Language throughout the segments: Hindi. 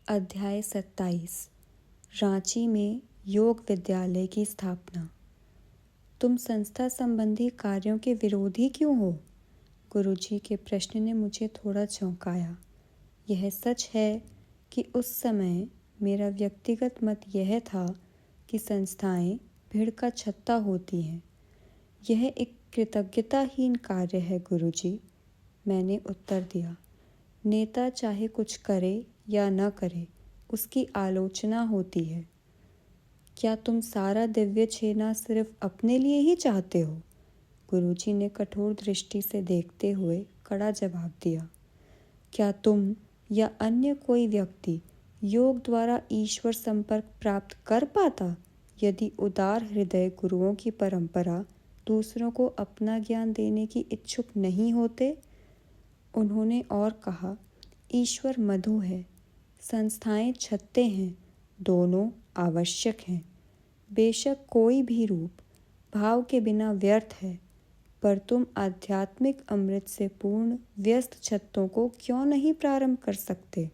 अध्याय 27 रांची में योग विद्यालय की स्थापना। तुम संस्था संबंधी कार्यों के विरोधी क्यों हो? गुरुजी के प्रश्न ने मुझे थोड़ा चौंकाया। यह सच है कि उस समय मेरा व्यक्तिगत मत यह था कि संस्थाएं भीड़ का छत्ता होती हैं। यह एक कृतज्ञताहीन कार्य है गुरुजी, मैंने उत्तर दिया। नेता चाहे कुछ करे या न करे, उसकी आलोचना होती है। क्या तुम सारा दिव्य छेना सिर्फ अपने लिए ही चाहते हो? गुरुजी ने कठोर दृष्टि से देखते हुए कड़ा जवाब दिया। क्या तुम या अन्य कोई व्यक्ति योग द्वारा ईश्वर संपर्क प्राप्त कर पाता यदि उदार हृदय गुरुओं की परंपरा दूसरों को अपना ज्ञान देने की इच्छुक नहीं होते? उन्होंने और कहा, ईश्वर मधु है, संस्थाएं छत्ते हैं, दोनों आवश्यक हैं। बेशक कोई भी रूप भाव के बिना व्यर्थ है, पर तुम आध्यात्मिक अमृत से पूर्ण व्यस्त छत्तों को क्यों नहीं प्रारंभ कर सकते?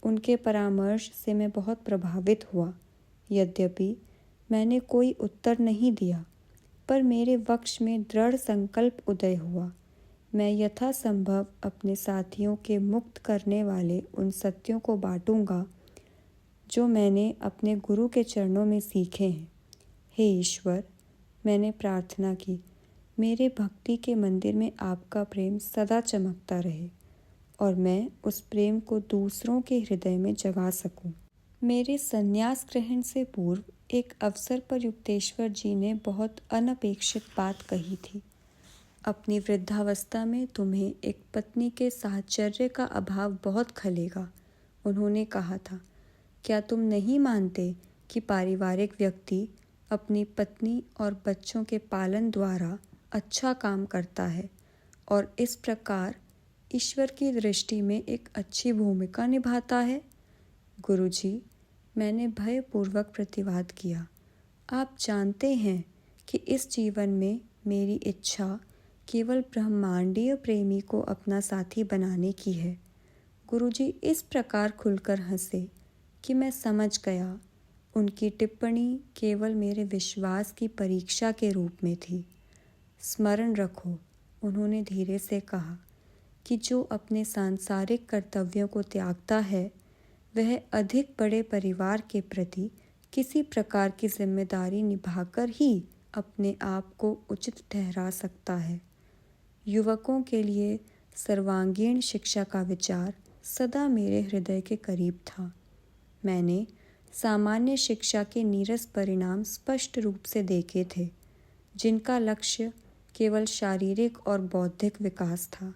उनके परामर्श से मैं बहुत प्रभावित हुआ। यद्यपि मैंने कोई उत्तर नहीं दिया, पर मेरे वक्ष में दृढ़ संकल्प उदय हुआ। मैं यथासंभव अपने साथियों के मुक्त करने वाले उन सत्यों को बांटूंगा जो मैंने अपने गुरु के चरणों में सीखे हैं। हे ईश्वर, मैंने प्रार्थना की, मेरे भक्ति के मंदिर में आपका प्रेम सदा चमकता रहे और मैं उस प्रेम को दूसरों के हृदय में जगा सकूं। मेरे संन्यास ग्रहण से पूर्व एक अवसर पर युक्तेश्वर जी ने बहुत अनपेक्षित बात कही थी। अपनी वृद्धावस्था में तुम्हें एक पत्नी के साहचर्य का अभाव बहुत खलेगा, उन्होंने कहा था। क्या तुम नहीं मानते कि पारिवारिक व्यक्ति अपनी पत्नी और बच्चों के पालन द्वारा अच्छा काम करता है और इस प्रकार ईश्वर की दृष्टि में एक अच्छी भूमिका निभाता है? गुरुजी, मैंने भयपूर्वक प्रतिवाद किया। आप जानते हैं कि इस जीवन में मेरी इच्छा केवल ब्रह्मांडीय प्रेमी को अपना साथी बनाने की है। गुरुजी इस प्रकार खुलकर हंसे कि मैं समझ गया उनकी टिप्पणी केवल मेरे विश्वास की परीक्षा के रूप में थी। स्मरण रखो, उन्होंने धीरे से कहा, कि जो अपने सांसारिक कर्तव्यों को त्यागता है वह अधिक बड़े परिवार के प्रति किसी प्रकार की जिम्मेदारी निभाकर ही अपने आप को उचित ठहरा सकता है। युवकों के लिए सर्वांगीण शिक्षा का विचार सदा मेरे हृदय के करीब था। मैंने सामान्य शिक्षा के नीरस परिणाम स्पष्ट रूप से देखे थे, जिनका लक्ष्य केवल शारीरिक और बौद्धिक विकास था।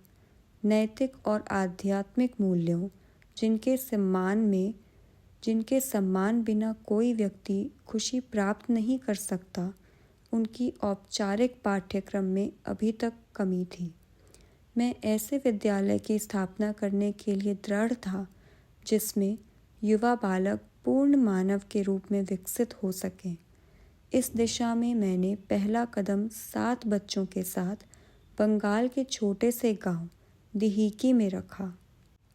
नैतिक और आध्यात्मिक मूल्यों जिनके सम्मान बिना कोई व्यक्ति खुशी प्राप्त नहीं कर सकता, उनकी औपचारिक पाठ्यक्रम में अभी तक कमी थी। मैं ऐसे विद्यालय की स्थापना करने के लिए दृढ़ था जिसमें युवा बालक पूर्ण मानव के रूप में विकसित हो सकें। इस दिशा में मैंने पहला कदम 7 बच्चों के साथ बंगाल के छोटे से गांव दिहीकी में रखा।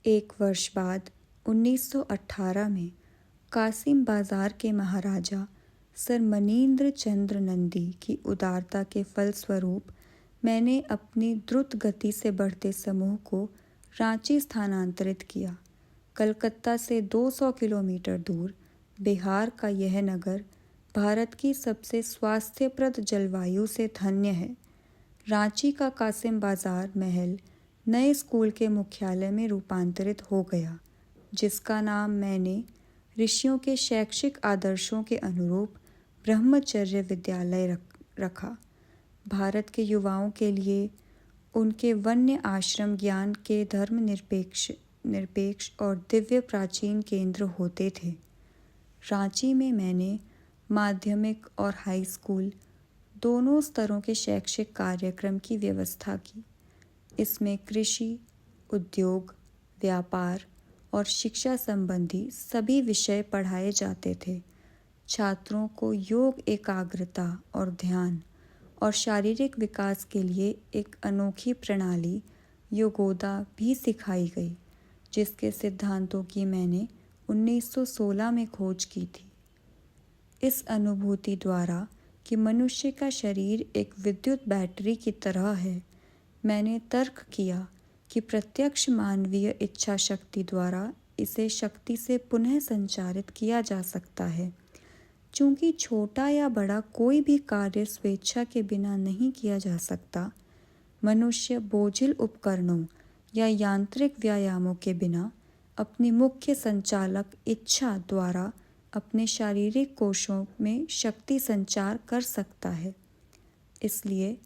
1 वर्ष बाद 1918 में कासिम बाजार के महाराजा सर मनींद्र चंद्र नंदी की उदारता के फलस्वरूप मैंने अपनी द्रुत गति से बढ़ते समूह को रांची स्थानांतरित किया। कलकत्ता से 200 किलोमीटर दूर बिहार का यह नगर भारत की सबसे स्वास्थ्यप्रद जलवायु से धन्य है। रांची का कासिम बाजार महल नए स्कूल के मुख्यालय में रूपांतरित हो गया, जिसका नाम मैंने ऋषियों के शैक्षिक आदर्शों के अनुरूप ब्रह्मचर्य विद्यालय रखा। भारत के युवाओं के लिए उनके वन्य आश्रम ज्ञान के धर्मनिरपेक्ष और दिव्य प्राचीन केंद्र होते थे। रांची में मैंने माध्यमिक और हाई स्कूल दोनों स्तरों के शैक्षिक कार्यक्रम की व्यवस्था की। इसमें कृषि, उद्योग, व्यापार और शिक्षा संबंधी सभी विषय पढ़ाए जाते थे। छात्रों को योग एकाग्रता और ध्यान और शारीरिक विकास के लिए एक अनोखी प्रणाली योगोदा भी सिखाई गई, जिसके सिद्धांतों की मैंने 1916 में खोज की थी। इस अनुभूति द्वारा कि मनुष्य का शरीर एक विद्युत बैटरी की तरह है, मैंने तर्क किया कि प्रत्यक्ष मानवीय इच्छा शक्ति द्वारा इसे शक्ति से पुनः संचारित किया जा सकता है। चूंकि छोटा या बड़ा कोई भी कार्य स्वेच्छा के बिना नहीं किया जा सकता, मनुष्य बोझिल उपकरणों या यांत्रिक व्यायामों के बिना अपनी मुख्य संचालक इच्छा द्वारा अपने शारीरिक कोशों में शक्ति संचार कर सकता है। इसलिए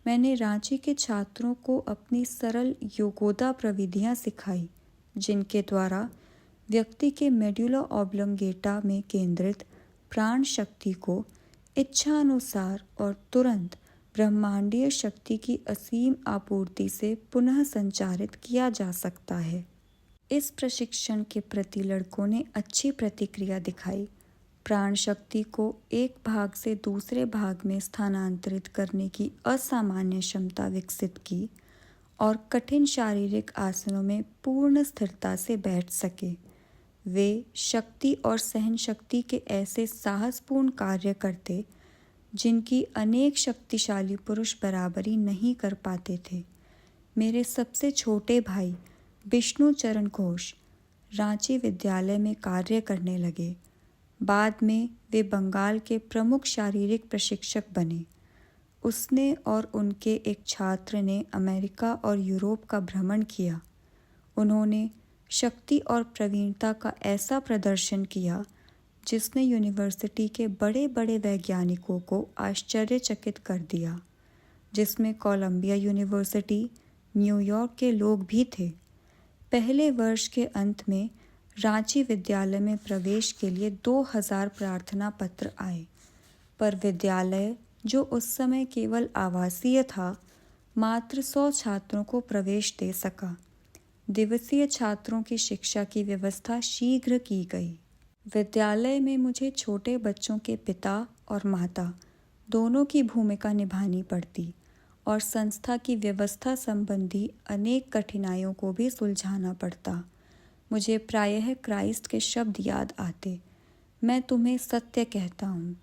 मैंने रांची के छात्रों को अपनी सरल योगोदा प्रविधियां सिखाई, जिनके द्वारा व्यक्ति के मेडुला ऑब्लोंगेटा में केंद्रित प्राण शक्ति को इच्छानुसार और तुरंत ब्रह्मांडीय शक्ति की असीम आपूर्ति से पुनः संचारित किया जा सकता है। इस प्रशिक्षण के प्रति लड़कों ने अच्छी प्रतिक्रिया दिखाई। प्राण शक्ति को एक भाग से दूसरे भाग में स्थानांतरित करने की असामान्य क्षमता विकसित की और कठिन शारीरिक आसनों में पूर्ण स्थिरता से बैठ सके। वे शक्ति और सहन शक्ति के ऐसे साहसपूर्ण कार्य करते जिनकी अनेक शक्तिशाली पुरुष बराबरी नहीं कर पाते थे। मेरे सबसे छोटे भाई विष्णु चरण घोष रांची विद्यालय में कार्य करने लगे। बाद में वे बंगाल के प्रमुख शारीरिक प्रशिक्षक बने। उसने और उनके एक छात्र ने अमेरिका और यूरोप का भ्रमण किया। उन्होंने शक्ति और प्रवीणता का ऐसा प्रदर्शन किया जिसने यूनिवर्सिटी के बड़े बड़े वैज्ञानिकों को आश्चर्यचकित कर दिया, जिसमें कोलंबिया यूनिवर्सिटी, न्यूयॉर्क के लोग भी थे। पहले वर्ष के अंत में रांची विद्यालय में प्रवेश के लिए 2000 प्रार्थना पत्र आए, पर विद्यालय, जो उस समय केवल आवासीय था, मात्र 100 छात्रों को प्रवेश दे सका। दिवसीय छात्रों की शिक्षा की व्यवस्था शीघ्र की गई। विद्यालय में मुझे छोटे बच्चों के पिता और माता दोनों की भूमिका निभानी पड़ती और संस्था की व्यवस्था संबंधी अनेक कठिनाइयों को भी सुलझाना पड़ता। मुझे प्रायः क्राइस्ट के शब्द याद आते, मैं तुम्हें सत्य कहता हूँ,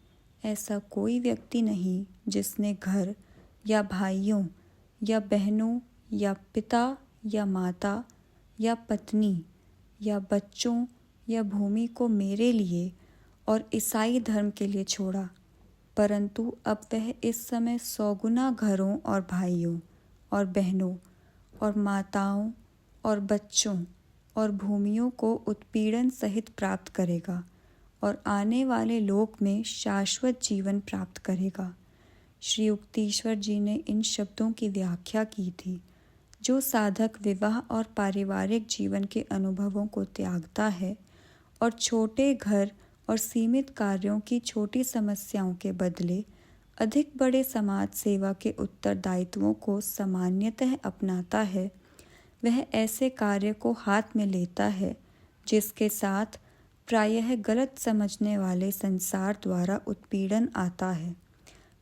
ऐसा कोई व्यक्ति नहीं जिसने घर या भाइयों या बहनों या पिता या माता या पत्नी या बच्चों या भूमि को मेरे लिए और ईसाई धर्म के लिए छोड़ा, परंतु अब वह इस समय 100 गुना घरों और भाइयों और बहनों और माताओं और बच्चों और भूमियों को उत्पीड़न सहित प्राप्त करेगा और आने वाले लोक में शाश्वत जीवन प्राप्त करेगा। श्री युक्तीश्वर जी ने इन शब्दों की व्याख्या की थी। जो साधक विवाह और पारिवारिक जीवन के अनुभवों को त्यागता है और छोटे घर और सीमित कार्यों की छोटी समस्याओं के बदले अधिक बड़े समाज सेवा के उत्तरदायित्वों को सामान्यतः अपनाता है, वह ऐसे कार्य को हाथ में लेता है जिसके साथ प्रायः गलत समझने वाले संसार द्वारा उत्पीड़न आता है,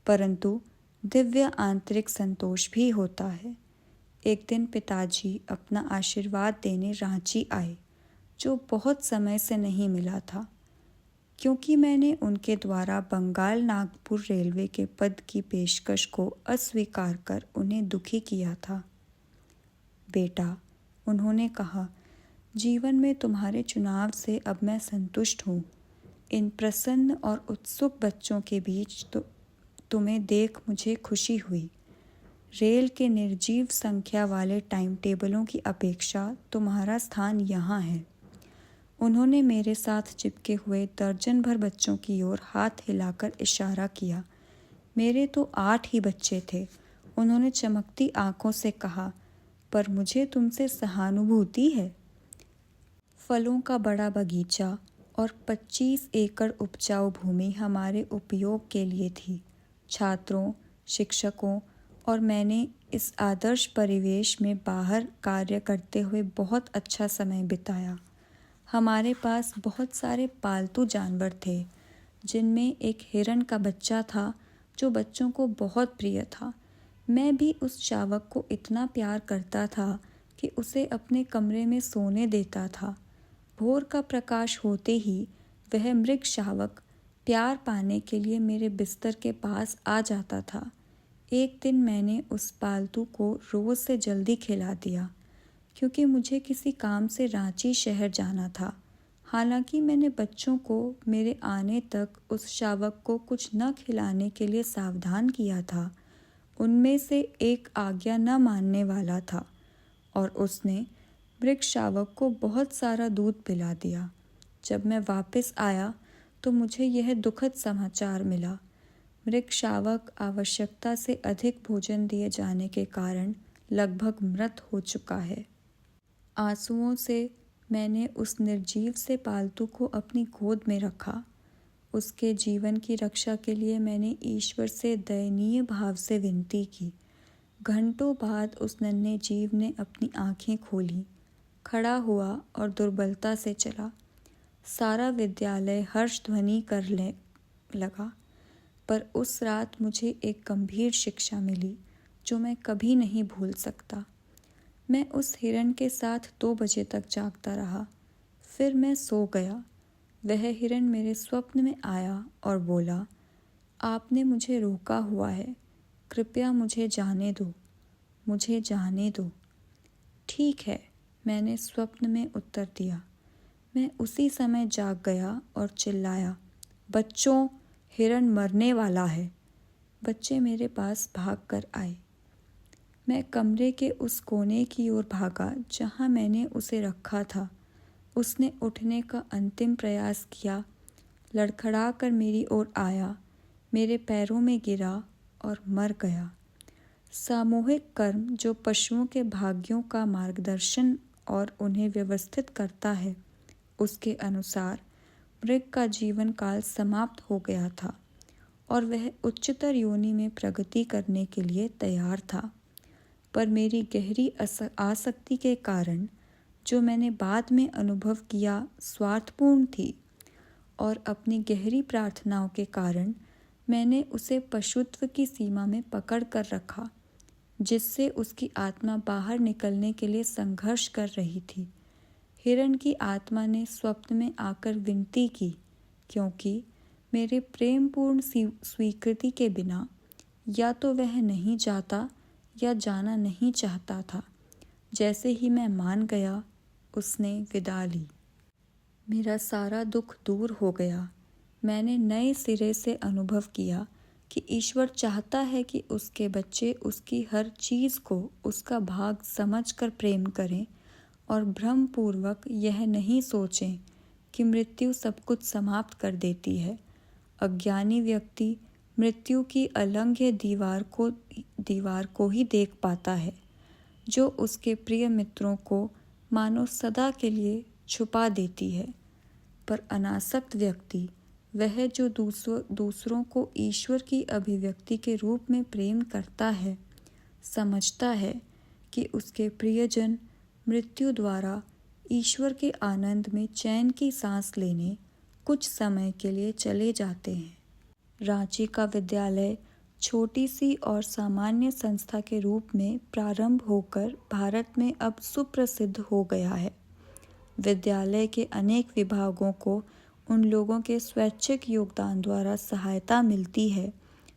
परंतु दिव्य आंतरिक संतोष भी होता है। एक दिन पिताजी अपना आशीर्वाद देने रांची आए, जो बहुत समय से नहीं मिला था, क्योंकि मैंने उनके द्वारा बंगाल नागपुर रेलवे के पद की पेशकश को अस्वीकार कर उन्हें दुखी किया था। बेटा, उन्होंने कहा, जीवन में तुम्हारे चुनाव से अब मैं संतुष्ट हूँ। इन प्रसन्न और उत्सुक बच्चों के बीच तुम्हें देख मुझे खुशी हुई। रेल के निर्जीव संख्या वाले टाइम टेबलों की अपेक्षा तुम्हारा स्थान यहाँ है। उन्होंने मेरे साथ चिपके हुए दर्जन भर बच्चों की ओर हाथ हिलाकर इशारा किया। मेरे तो 8 ही बच्चे थे। उन्होंने चमकती आंखों से कहा, पर मुझे तुमसे सहानुभूति है। फलों का बड़ा बगीचा और 25 एकड़ उपजाऊ भूमि हमारे उपयोग के लिए थी। छात्रों, शिक्षकों और मैंने इस आदर्श परिवेश में बाहर कार्य करते हुए बहुत अच्छा समय बिताया। हमारे पास बहुत सारे पालतू जानवर थे, जिनमें एक हिरण का बच्चा था जो बच्चों को बहुत प्रिय था। मैं भी उस शावक को इतना प्यार करता था कि उसे अपने कमरे में सोने देता था। भोर का प्रकाश होते ही वह मृग शावक प्यार पाने के लिए मेरे बिस्तर के पास आ जाता था। एक दिन मैंने उस पालतू को रोज से जल्दी खिला दिया क्योंकि मुझे किसी काम से रांची शहर जाना था। हालांकि मैंने बच्चों को मेरे आने तक उस शावक को कुछ न खिलाने के लिए सावधान किया था, उनमें से एक आज्ञा न मानने वाला था और उसने मृग शावक को बहुत सारा दूध पिला दिया। जब मैं वापस आया तो मुझे यह दुखद समाचार मिला। मृग शावक आवश्यकता से अधिक भोजन दिए जाने के कारण लगभग मृत हो चुका है। आंसुओं से मैंने उस निर्जीव से पालतू को अपनी गोद में रखा। उसके जीवन की रक्षा के लिए मैंने ईश्वर से दयनीय भाव से विनती की। घंटों बाद उस नन्हे जीव ने अपनी आंखें खोली, खड़ा हुआ और दुर्बलता से चला। सारा विद्यालय हर्ष ध्वनि करने लगा। पर उस रात मुझे एक गंभीर शिक्षा मिली जो मैं कभी नहीं भूल सकता। मैं उस हिरण के साथ 2 बजे तक जागता रहा। फिर मैं सो गया। वह हिरण मेरे स्वप्न में आया और बोला, आपने मुझे रोका हुआ है, कृपया मुझे जाने दो, मुझे जाने दो। ठीक है, मैंने स्वप्न में उत्तर दिया। मैं उसी समय जाग गया और चिल्लाया, बच्चों, हिरण मरने वाला है। बच्चे मेरे पास भाग कर आए। मैं कमरे के उस कोने की ओर भागा जहां मैंने उसे रखा था। उसने उठने का अंतिम प्रयास किया, लड़खड़ा कर मेरी ओर आया, मेरे पैरों में गिरा और मर गया। सामूहिक कर्म जो पशुओं के भाग्यों का मार्गदर्शन और उन्हें व्यवस्थित करता है, उसके अनुसार मृग का जीवन काल समाप्त हो गया था और वह उच्चतर योनि में प्रगति करने के लिए तैयार था। पर मेरी गहरी आसक्ति के कारण जो मैंने बाद में अनुभव किया स्वार्थपूर्ण थी और अपनी गहरी प्रार्थनाओं के कारण मैंने उसे पशुत्व की सीमा में पकड़ कर रखा, जिससे उसकी आत्मा बाहर निकलने के लिए संघर्ष कर रही थी। हिरण की आत्मा ने स्वप्न में आकर विनती की, क्योंकि मेरे प्रेमपूर्ण स्वीकृति के बिना या तो वह नहीं जाता या जाना नहीं चाहता था। जैसे ही मैं मान गया, उसने विदा ली। मेरा सारा दुख दूर हो गया। मैंने नए सिरे से अनुभव किया कि ईश्वर चाहता है कि उसके बच्चे उसकी हर चीज़ को उसका भाग समझकर प्रेम करें और भ्रमपूर्वक यह नहीं सोचें कि मृत्यु सब कुछ समाप्त कर देती है। अज्ञानी व्यक्ति मृत्यु की अलंघ्य दीवार को ही देख पाता है, जो उसके प्रिय मित्रों को मानो सदा के लिए छुपा देती है। पर अनासक्त व्यक्ति, वह जो दूसरों को ईश्वर की अभिव्यक्ति के रूप में प्रेम करता है, समझता है कि उसके प्रियजन मृत्यु द्वारा ईश्वर के आनंद में चैन की सांस लेने कुछ समय के लिए चले जाते हैं। रांची का विद्यालय छोटी सी और सामान्य संस्था के रूप में प्रारंभ होकर भारत में अब सुप्रसिद्ध हो गया है। विद्यालय के अनेक विभागों को उन लोगों के स्वैच्छिक योगदान द्वारा सहायता मिलती है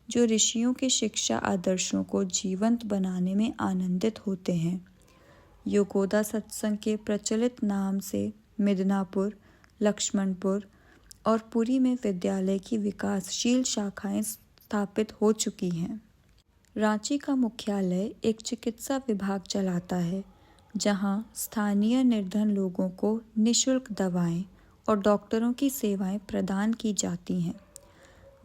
जो ऋषियों के शिक्षा आदर्शों को जीवंत बनाने में आनंदित होते हैं। योगोदा सत्संग के प्रचलित नाम से मिदनापुर, लक्ष्मणपुर और पुरी में विद्यालय की विकासशील शाखाएं स्थापित हो चुकी हैं। रांची का मुख्यालय एक चिकित्सा विभाग चलाता है, जहां स्थानीय निर्धन लोगों को निःशुल्क दवाएं और डॉक्टरों की सेवाएं प्रदान की जाती हैं।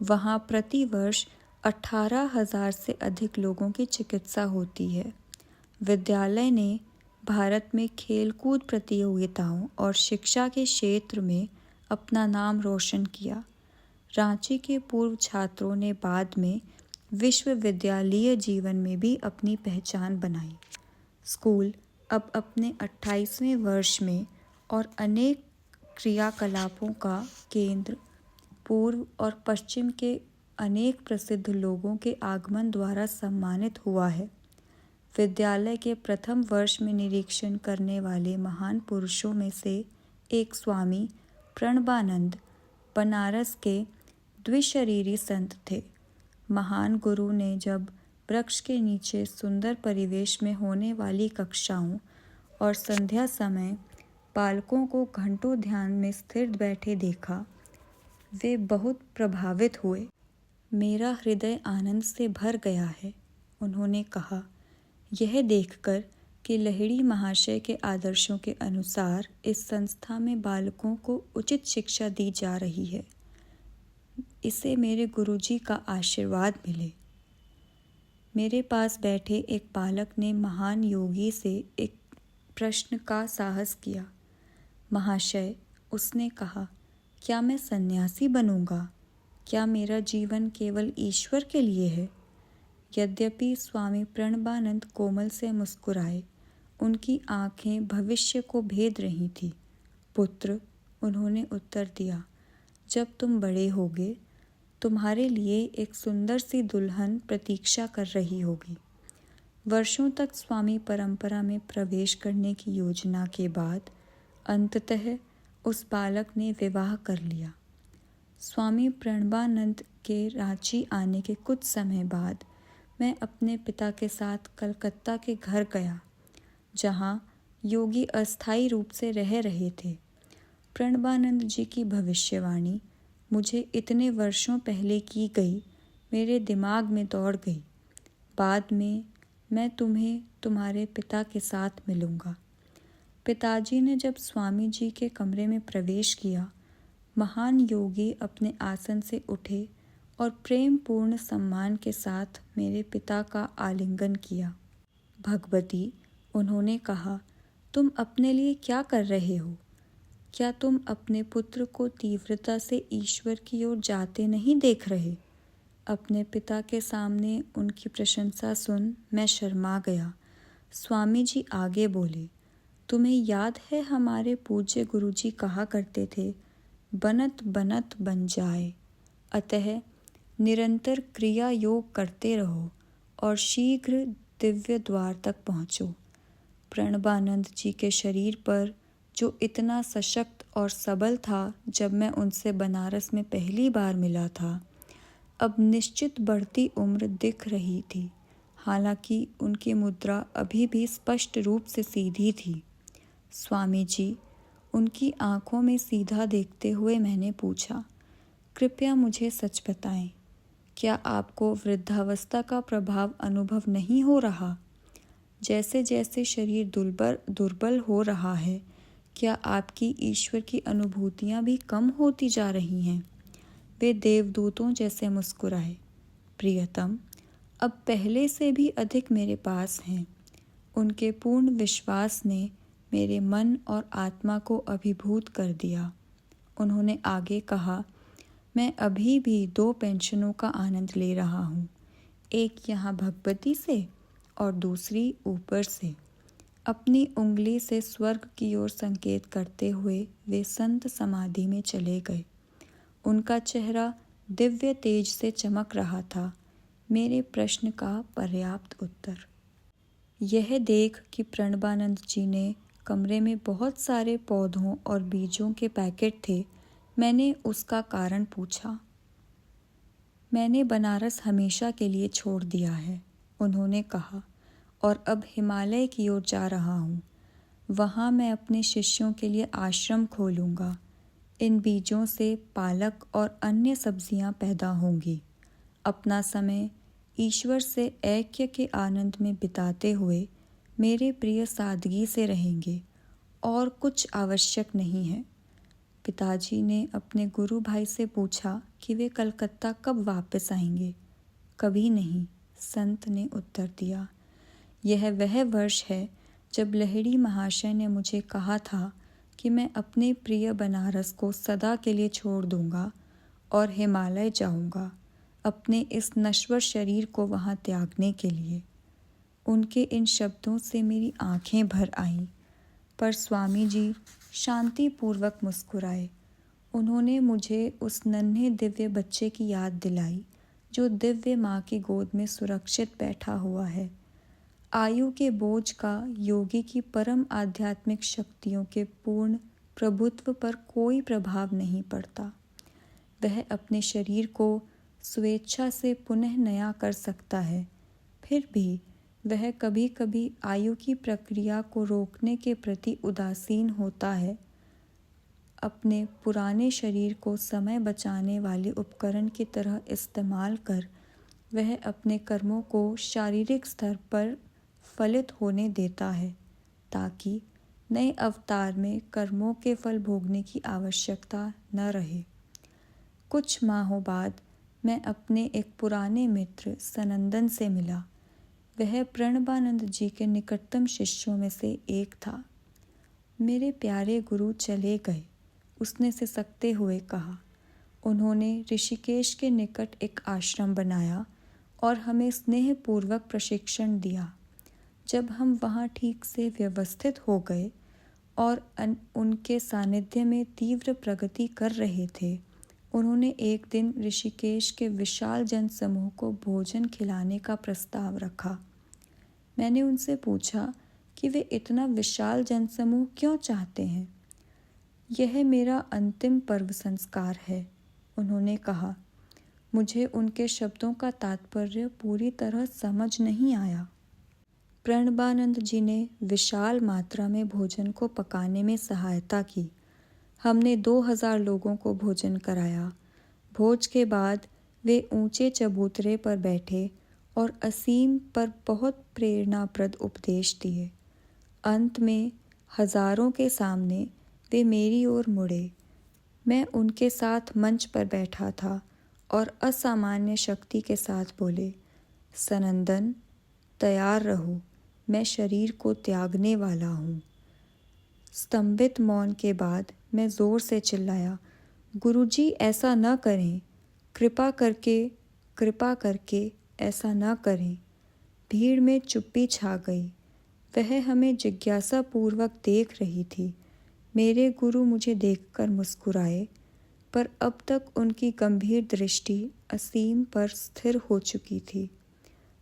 वहां प्रति वर्ष 18,000 से अधिक लोगों की चिकित्सा होती है। विद्यालय ने भारत में खेलकूद प्रतियोगिताओं और शिक्षा के क्षेत्र में अपना नाम रोशन किया। रांची के पूर्व छात्रों ने बाद में विश्वविद्यालयीय जीवन में भी अपनी पहचान बनाई। स्कूल अब अपने 28वें वर्ष में और अनेक क्रियाकलापों का केंद्र पूर्व और पश्चिम के अनेक प्रसिद्ध लोगों के आगमन द्वारा सम्मानित हुआ है। विद्यालय के प्रथम वर्ष में निरीक्षण करने वाले महान पुरुषों में से एक स्वामी प्रणबानंद बनारस के द्विशरीरी संत थे। महान गुरु ने जब वृक्ष के नीचे सुंदर परिवेश में होने वाली कक्षाओं और संध्या समय बालकों को घंटों ध्यान में स्थिर बैठे देखा, वे बहुत प्रभावित हुए। मेरा हृदय आनंद से भर गया है, उन्होंने कहा, यह देखकर कि लहिड़ी महाशय के आदर्शों के अनुसार इस संस्था में बालकों को उचित शिक्षा दी जा रही है। इसे मेरे गुरुजी का आशीर्वाद मिले। मेरे पास बैठे एक बालक ने महान योगी से एक प्रश्न का साहस किया। महाशय, उसने कहा, क्या मैं सन्यासी बनूंगा? क्या मेरा जीवन केवल ईश्वर के लिए है? यद्यपि स्वामी प्रणबानंद कोमल से मुस्कुराए, उनकी आंखें भविष्य को भेद रही थी। पुत्र, उन्होंने उत्तर दिया, जब तुम बड़े होगे तुम्हारे लिए एक सुंदर सी दुल्हन प्रतीक्षा कर रही होगी। वर्षों तक स्वामी परंपरा में प्रवेश करने की योजना के बाद अंततः उस बालक ने विवाह कर लिया। स्वामी प्रणबानंद के रांची आने के कुछ समय बाद मैं अपने पिता के साथ कलकत्ता के घर गया, जहाँ योगी अस्थायी रूप से रह रहे थे। प्रणबानंद जी की भविष्यवाणी मुझे इतने वर्षों पहले की गई मेरे दिमाग में दौड़ गई। बाद में मैं तुम्हें तुम्हारे पिता के साथ मिलूंगा। पिताजी ने जब स्वामी जी के कमरे में प्रवेश किया, महान योगी अपने आसन से उठे और प्रेम पूर्ण सम्मान के साथ मेरे पिता का आलिंगन किया। भगवती, उन्होंने कहा, तुम अपने लिए क्या कर रहे हो? क्या तुम अपने पुत्र को तीव्रता से ईश्वर की ओर जाते नहीं देख रहे? अपने पिता के सामने उनकी प्रशंसा सुन मैं शर्मा गया। स्वामी जी आगे बोले, तुम्हें याद है हमारे पूज्य गुरुजी कहा करते थे, बनत बनत बन जाए। अतः निरंतर क्रिया योग करते रहो और शीघ्र दिव्य द्वार तक पहुँचो। प्रणबानंद जी के शरीर पर जो इतना सशक्त और सबल था जब मैं उनसे बनारस में पहली बार मिला था, अब निश्चित बढ़ती उम्र दिख रही थी। हालांकि उनकी मुद्रा अभी भी स्पष्ट रूप से सीधी थी। स्वामी जी, उनकी आंखों में सीधा देखते हुए मैंने पूछा, कृपया मुझे सच बताएं, क्या आपको वृद्धावस्था का प्रभाव अनुभव नहीं हो रहा? जैसे जैसे शरीर दुर्बल हो रहा है, क्या आपकी ईश्वर की अनुभूतियाँ भी कम होती जा रही हैं? वे देवदूतों जैसे मुस्कुराए। प्रियतम, अब पहले से भी अधिक मेरे पास हैं। उनके पूर्ण विश्वास ने मेरे मन और आत्मा को अभिभूत कर दिया। उन्होंने आगे कहा, मैं अभी भी 2 पेंशनों का आनंद ले रहा हूँ, एक यहाँ भगवती से और दूसरी ऊपर से। अपनी उंगली से स्वर्ग की ओर संकेत करते हुए वे संत समाधि में चले गए। उनका चेहरा दिव्य तेज से चमक रहा था। मेरे प्रश्न का पर्याप्त उत्तर। यह देख कि प्रणबानंद जी ने कमरे में बहुत सारे पौधों और बीजों के पैकेट थे, मैंने उसका कारण पूछा। मैंने बनारस हमेशा के लिए छोड़ दिया है, उन्होंने कहा, और अब हिमालय की ओर जा रहा हूँ। वहाँ मैं अपने शिष्यों के लिए आश्रम खोलूँगा। इन बीजों से पालक और अन्य सब्जियाँ पैदा होंगी। अपना समय ईश्वर से ऐक्य के आनंद में बिताते हुए मेरे प्रिय सादगी से रहेंगे और कुछ आवश्यक नहीं है। पिताजी ने अपने गुरु भाई से पूछा कि वे कलकत्ता कब वापस आएंगे। कभी नहीं, संत ने उत्तर दिया। यह वह वर्ष है जब लहिड़ी महाशय ने मुझे कहा था कि मैं अपने प्रिय बनारस को सदा के लिए छोड़ दूंगा और हिमालय जाऊंगा, अपने इस नश्वर शरीर को वहां त्यागने के लिए। उनके इन शब्दों से मेरी आंखें भर आईं, पर स्वामी जी शांतिपूर्वक मुस्कुराए। उन्होंने मुझे उस नन्हे दिव्य बच्चे की याद दिलाई जो दिव्य माँ की गोद में सुरक्षित बैठा हुआ है। आयु के बोझ का योगी की परम आध्यात्मिक शक्तियों के पूर्ण प्रभुत्व पर कोई प्रभाव नहीं पड़ता। वह अपने शरीर को स्वेच्छा से पुनः नया कर सकता है, फिर भी वह कभी कभी आयु की प्रक्रिया को रोकने के प्रति उदासीन होता है। अपने पुराने शरीर को समय बचाने वाले उपकरण की तरह इस्तेमाल कर वह अपने कर्मों को शारीरिक स्तर पर फलित होने देता है, ताकि नए अवतार में कर्मों के फल भोगने की आवश्यकता न रहे। कुछ माहों बाद मैं अपने एक पुराने मित्र सनंदन से मिला। वह प्रणबानंद जी के निकटतम शिष्यों में से एक था। मेरे प्यारे गुरु चले गए, उसने सिसकते हुए कहा। उन्होंने ऋषिकेश के निकट एक आश्रम बनाया और हमें स्नेहपूर्वक प्रशिक्षण दिया। जब हम वहाँ ठीक से व्यवस्थित हो गए और उनके सानिध्य में तीव्र प्रगति कर रहे थे, उन्होंने एक दिन ऋषिकेश के विशाल जनसमूह को भोजन खिलाने का प्रस्ताव रखा। मैंने उनसे पूछा कि वे इतना विशाल जनसमूह क्यों चाहते हैं। यह मेरा अंतिम पर्व संस्कार है, उन्होंने कहा। मुझे उनके शब्दों का तात्पर्य पूरी तरह समझ नहीं आया। प्रणबानंद जी ने विशाल मात्रा में भोजन को पकाने में सहायता की। हमने 2000 लोगों को भोजन कराया। भोज के बाद वे ऊंचे चबूतरे पर बैठे और असीम पर बहुत प्रेरणाप्रद उपदेश दिए। अंत में हजारों के सामने वे मेरी ओर मुड़े। मैं उनके साथ मंच पर बैठा था और असामान्य शक्ति के साथ बोले, सनंदन, तैयार रहो, मैं शरीर को त्यागने वाला हूँ। स्तंभित मौन के बाद मैं जोर से चिल्लाया, गुरुजी ऐसा न करें, कृपा करके ऐसा न करें। भीड़ में चुप्पी छा गई। वह हमें जिज्ञासा पूर्वक देख रही थी। मेरे गुरु मुझे देखकर मुस्कुराए, पर अब तक उनकी गंभीर दृष्टि असीम पर स्थिर हो चुकी थी।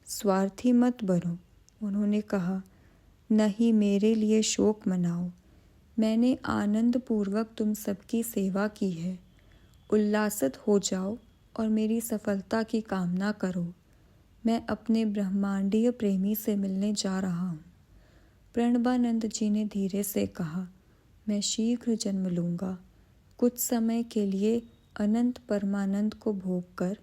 स्वार्थी मत बनो, उन्होंने कहा। नहीं, मेरे लिए शोक मनाओ। मैंने आनंद पूर्वक तुम सबकी सेवा की है। उल्लासित हो जाओ और मेरी सफलता की कामना करो। मैं अपने ब्रह्मांडीय प्रेमी से मिलने जा रहा हूँ। प्रणबानंद जी ने धीरे से कहा, मैं शीघ्र जन्म लूँगा। कुछ समय के लिए अनंत परमानंद को भोग कर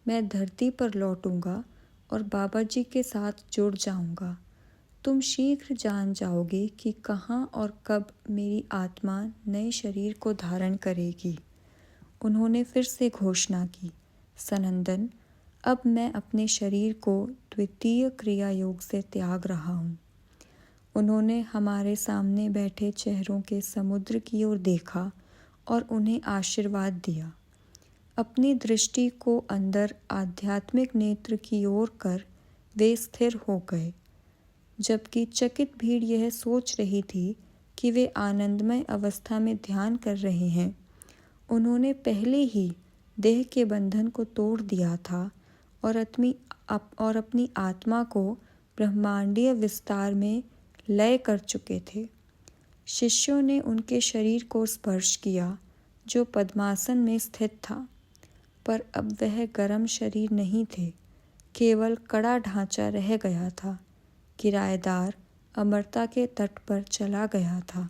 मैं धरती पर लौटूंगा और बाबा जी के साथ जुड़ जाऊंगा। तुम शीघ्र जान जाओगे कि कहाँ और कब मेरी आत्मा नए शरीर को धारण करेगी। उन्होंने फिर से घोषणा की, सनंदन, अब मैं अपने शरीर को द्वितीय क्रिया योग से त्याग रहा हूँ। उन्होंने हमारे सामने बैठे चेहरों के समुद्र की ओर देखा और उन्हें आशीर्वाद दिया। अपनी दृष्टि को अंदर आध्यात्मिक नेत्र की ओर कर वे स्थिर हो गए। जबकि चकित भीड़ यह सोच रही थी कि वे आनंदमय अवस्था में ध्यान कर रहे हैं, उन्होंने पहले ही देह के बंधन को तोड़ दिया था और अपनी आत्मा को ब्रह्मांडीय विस्तार में लय कर चुके थे। शिष्यों ने उनके शरीर को स्पर्श किया जो पद्मासन में स्थित था, पर अब वह गर्म शरीर नहीं थे, केवल कड़ा ढांचा रह गया था। किराएदार अमरता के तट पर चला गया था।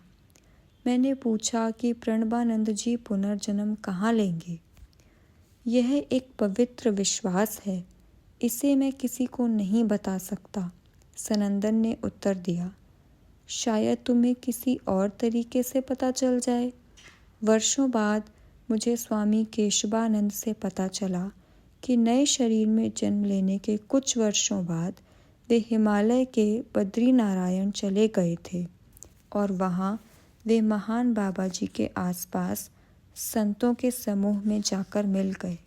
मैंने पूछा कि प्रणबानंद जी पुनर्जन्म कहाँ लेंगे। यह एक पवित्र विश्वास है, इसे मैं किसी को नहीं बता सकता, सनंदन ने उत्तर दिया। शायद तुम्हें किसी और तरीके से पता चल जाए। वर्षों बाद मुझे स्वामी केशवानंद से पता चला कि नए शरीर में जन्म लेने के कुछ वर्षों बाद वे हिमालय के बद्रीनारायण चले गए थे और वहाँ वे महान बाबा जी के आसपास संतों के समूह में जाकर मिल गए।